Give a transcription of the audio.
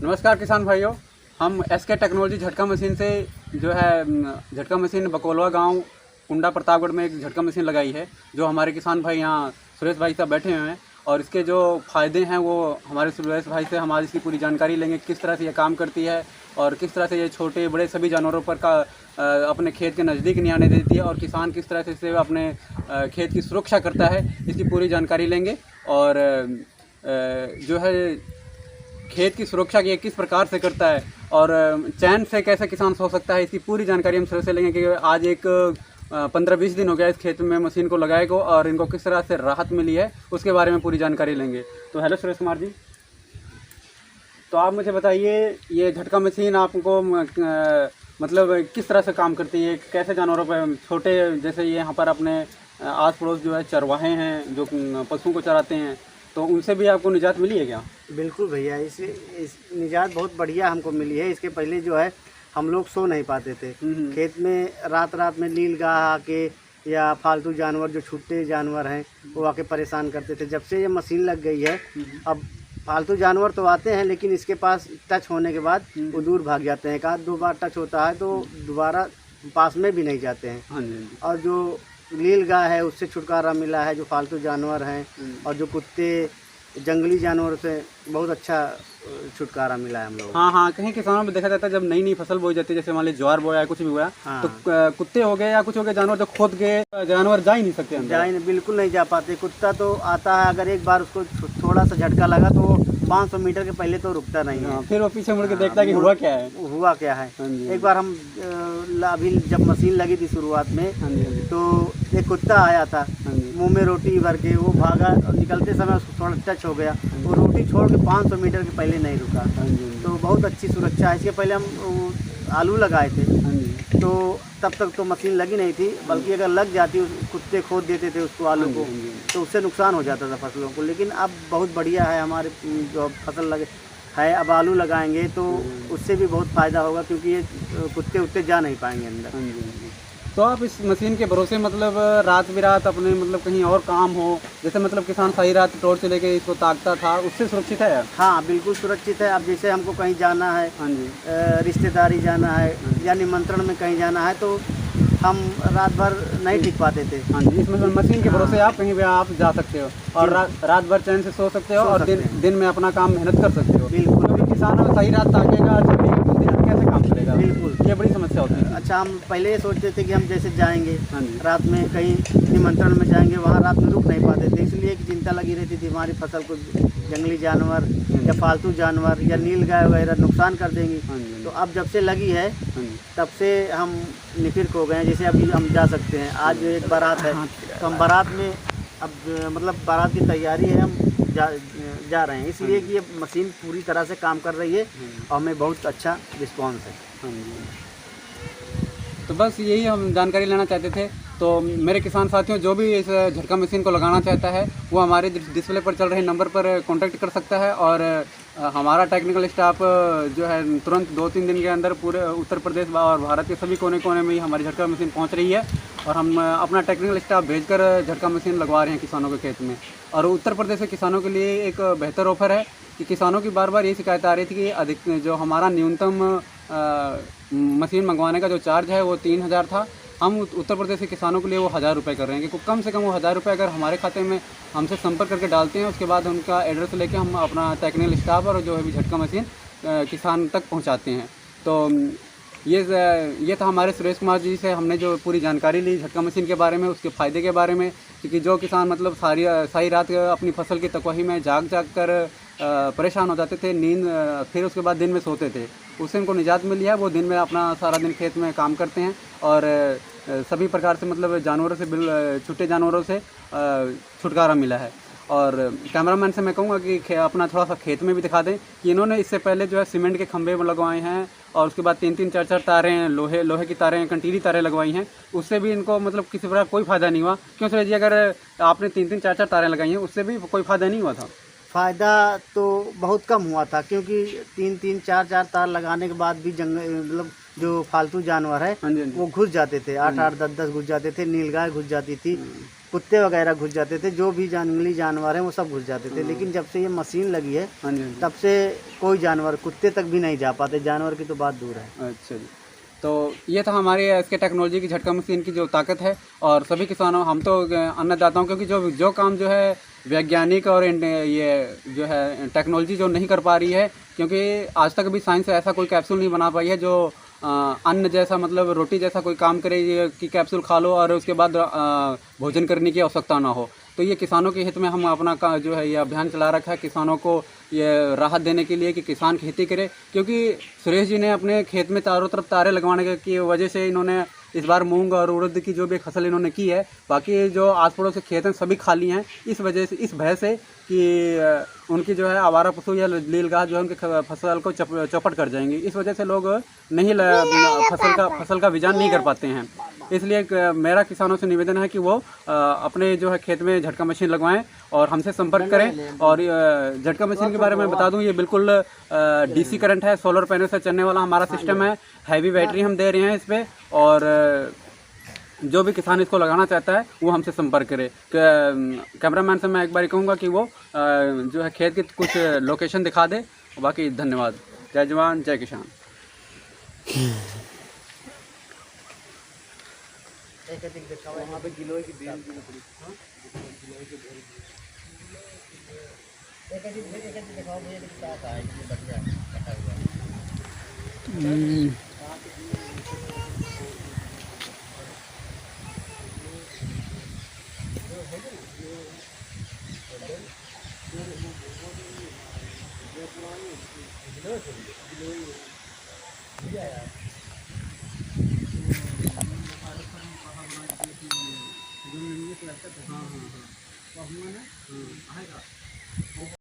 नमस्कार किसान भाइयों, हम एसके टेक्नोलॉजी झटका मशीन से जो है झटका मशीन बकोलवा गांव कुंडा प्रतापगढ़ में एक झटका मशीन लगाई है। जो हमारे किसान भाई यहाँ सुरेश भाई साहब बैठे हुए हैं और इसके जो फ़ायदे हैं वो हमारे सुरेश भाई से हमारी इसकी पूरी जानकारी लेंगे, किस तरह से ये काम करती है और किस तरह से ये छोटे बड़े सभी जानवरों पर अपने खेत के नज़दीक नहीं आने देती है और किसान किस तरह से इसे अपने खेत की सुरक्षा करता है, इसकी पूरी जानकारी लेंगे। और जो है खेत की सुरक्षा की किस प्रकार से करता है और चैन से कैसे किसान सो सकता है, इसकी पूरी जानकारी हम से लेंगे। कि आज एक 15-20 दिन हो गया इस खेत में मशीन को लगाए को और इनको किस तरह से राहत मिली है उसके बारे में पूरी जानकारी लेंगे। तो हेलो सुरेश कुमार जी, तो आप मुझे बताइए ये झटका मशीन आपको मतलब किस तरह से काम करती है, कैसे जानवरों पर छोटे जैसे ये यहाँ पर अपने आस पड़ोस जो है चरवाहे हैं जो पशुओं को चराते हैं, तो उनसे भी आपको निजात मिली है क्या? बिल्कुल भैया, इस निजात बहुत बढ़िया हमको मिली है। इसके पहले जो है हम लोग सो नहीं पाते थे खेत में, रात में नीलगाह आके या फालतू जानवर जो छुट्टे जानवर हैं वो आके परेशान करते थे। जब से ये मशीन लग गई है अब फालतू जानवर तो आते हैं लेकिन इसके पास टच होने के बाद वो दूर भाग जाते हैं। एक आध दो बार टच होता है तो दोबारा पास में भी नहीं जाते हैं। हाँ जी। और जो नीलगाह है उससे छुटकारा मिला है, जो फालतू जानवर हैं और जो कुत्ते जंगली जानवरों से बहुत अच्छा छुटकारा मिला है हम लोग। हाँ, कहीं किसानों में देखा जाता है जब नई फसल बोई जाती है, जैसे मान लीजिए ज्वार बोया कुछ भी बोया, हाँ। तो कुत्ते हो गए या कुछ हो गए जानवर जो खोद के जानवर जा ही नहीं सकते अंदर। बिल्कुल नहीं जा पाते। कुत्ता तो आता है, अगर एक बार उसको थोड़ा सा झटका लगा तो 500 मीटर के पहले तो रुकता नहीं है। फिर वो पीछे मुड़ के देखता है कि हुआ क्या है। एक बार हम अभी जब मशीन लगी थी शुरुआत में तो एक कुत्ता आया था मुंह में रोटी भर के, वो भागा और निकलते समय उसको थोड़ा टच हो गया, वो रोटी छोड़ के 500 मीटर के पहले नहीं रुका। तो बहुत अच्छी सुरक्षा है। इसके पहले हम आलू लगाए थे तो तब तक तो मशीन लगी नहीं थी, बल्कि अगर लग जाती कुत्ते खोद देते थे उसको आलू को, तो उससे नुकसान हो जाता था फसलों को। लेकिन अब बहुत बढ़िया है हमारे जो फसल लगे है, अब आलू लगाएंगे तो उससे भी बहुत फ़ायदा होगा क्योंकि ये कुत्ते उत्ते जा नहीं पाएंगे अंदर। तो आप इस मशीन के भरोसे मतलब रात बिरात अपने मतलब कहीं और काम हो, जैसे मतलब किसान सारी रात टॉर्च लेके इसको ताकता था, उससे सुरक्षित है? हाँ बिल्कुल सुरक्षित है। अब जैसे हमको कहीं जाना है, रिश्तेदारी जाना है या निमंत्रण में कहीं जाना है तो हम रात भर नहीं टिक पाते थे। हाँ जी, इस मशीन के भरोसे आप कहीं भी आप जा सकते हो और रात भर चैन से सो सकते हो और दिन में अपना काम मेहनत कर सकते हो। बिल्कुल, क्योंकि किसान सही रात ताकेगा कैसे काम करेगा? बिल्कुल, ये बड़ी समस्या होती है। अच्छा, हम पहले ये सोचते थे कि हम जैसे जाएंगे रात में कहीं निमंत्रण में जाएंगे, वहाँ रात में रुक नहीं पाते थे, इसलिए एक चिंता लगी रहती थी हमारी फसल को जंगली जानवर या फालतू जानवर या नीलगाय वगैरह नुकसान कर देंगी। तो अब जब से लगी है तब से हम निफिर हो गए हैं। जैसे अभी हम जा सकते हैं, आज एक बारात है तो हम बारात में अब मतलब बारात की तैयारी है, हम जा रहे हैं, इसलिए कि ये मशीन पूरी तरह से काम कर रही है और हमें बहुत अच्छा रिस्पॉन्स है। तो बस यही हम जानकारी लेना चाहते थे। तो मेरे किसान साथियों, जो भी इस झटका मशीन को लगाना चाहता है वो हमारे डिस्प्ले पर चल रहे नंबर पर कांटेक्ट कर सकता है और हमारा टेक्निकल स्टाफ जो है तुरंत 2-3 दिन के अंदर पूरे उत्तर प्रदेश और भारत के सभी कोने कोने में ही हमारी झटका मशीन पहुंच रही है और हम अपना टेक्निकल स्टाफ भेजकर झटका मशीन लगवा रहे हैं किसानों के खेत में। और उत्तर प्रदेश के किसानों के लिए एक बेहतर ऑफर है कि किसानों की बार बार ये शिकायत आ रही थी कि अधिक जो हमारा न्यूनतम मशीन मंगवाने का जो चार्ज है वो 3000 था। हम उत्तर प्रदेश के किसानों के लिए वो 1000 रुपये कर रहे हैं कि कम से कम वो 1000 रुपये अगर हमारे खाते में हमसे संपर्क करके डालते हैं, उसके बाद उनका एड्रेस लेके हम अपना टेक्निकल स्टाफ और जो है भी झटका मशीन किसान तक पहुंचाते हैं। तो ये था हमारे सुरेश कुमार जी से हमने जो पूरी जानकारी ली झटका मशीन के बारे में, उसके फ़ायदे के बारे में, क्योंकि जो किसान मतलब सारी रात अपनी फसल की तकवाही में जाग कर परेशान हो जाते थे, नींद फिर उसके बाद दिन में सोते थे, उससे उनको निजात मिली है। वो दिन में अपना सारा दिन खेत में काम करते हैं और सभी प्रकार से मतलब जानवरों से छुट्टे जानवरों से छुटकारा मिला है। और कैमरामैन से मैं कहूँगा कि अपना थोड़ा सा खेत में भी दिखा दें कि इन्होंने इससे पहले जो है सीमेंट के खंभे लगवाए हैं और उसके बाद 3-3, 4-4 तारें लोहे की तारें, कंटीली तारें लगवाई हैं, उससे भी इनको मतलब किसी प्रकार कोई फ़ायदा नहीं हुआ। क्यों सुरेश जी, अगर आपने 3-3, 4-4 तारें लगाई हैं उससे भी कोई फ़ायदा नहीं हुआ था? फ़ायदा तो बहुत कम हुआ था क्योंकि 3-3, 4-4 तार लगाने के बाद भी मतलब जो फालतू जानवर है वो घुस जाते थे, 8-8, 10-10 घुस जाते थे, नीलगाय घुस जाती थी, कुत्ते वगैरह घुस जाते थे, जो भी जंगली जानवर हैं वो सब घुस जाते थे। लेकिन जब से ये मशीन लगी है हाँ जी, हाँ जी। तब से कोई जानवर, कुत्ते तक भी नहीं जा पाते, जानवर की तो बात दूर है। अच्छा जी। तो ये था हमारे इसके टेक्नोलॉजी की झटका मशीन की जो ताकत है। और सभी किसानों, हम तो अन्नदाताओं, क्योंकि जो काम जो है वैज्ञानिक और ये जो है टेक्नोलॉजी जो नहीं कर पा रही है, क्योंकि आज तक भी साइंस ऐसा कोई कैप्सूल नहीं बना पाई है जो अन्न जैसा, मतलब रोटी जैसा कोई काम करे कि कैप्सूल खा लो और उसके बाद भोजन करने की आवश्यकता ना हो। तो ये किसानों के हित में हम अपना जो है ये अभियान चला रखा है, किसानों को ये राहत देने के लिए कि किसान खेती करे। क्योंकि सुरेश जी ने अपने खेत में चारों तरफ तारे लगवाने की वजह से इन्होंने इस बार मूंग और उड़द की जो भी फसल इन्होंने की है, बाकी जो आस पड़ोस के खेत हैं सभी खाली हैं, इस वजह से, इस भय से कि उनकी जो है आवारा पशु या नीलगाय जो है उनकी फसल को चौपट कर जाएंगी। इस वजह से लोग नहीं फसल का बीजान नहीं कर पाते हैं। इसलिए मेरा किसानों से निवेदन है कि वो अपने जो है खेत में झटका मशीन लगवाएं और हमसे संपर्क करें। और झटका मशीन के बारे में बता दूं, ये बिल्कुल डीसी करंट है, सोलर पैनल से चलने वाला हमारा सिस्टम है। हैवी बैटरी हम दे रहे हैं इस पर, और जो भी किसान इसको लगाना चाहता है वो हमसे संपर्क करे। कैमरामैन से मैं एक बार कहूँगा कि वो जो है खेत की कुछ लोकेशन दिखा दे। बाकी धन्यवाद। जय जवान जय किसान। वहाँ पे गिलोय की बेल की लकड़ी, गिलोय की बेल दिखाओ मुझे, साथ आए कि बढ़िया कटा हुआ। हाँ हाँ हाँ, तो हम ना आएगा।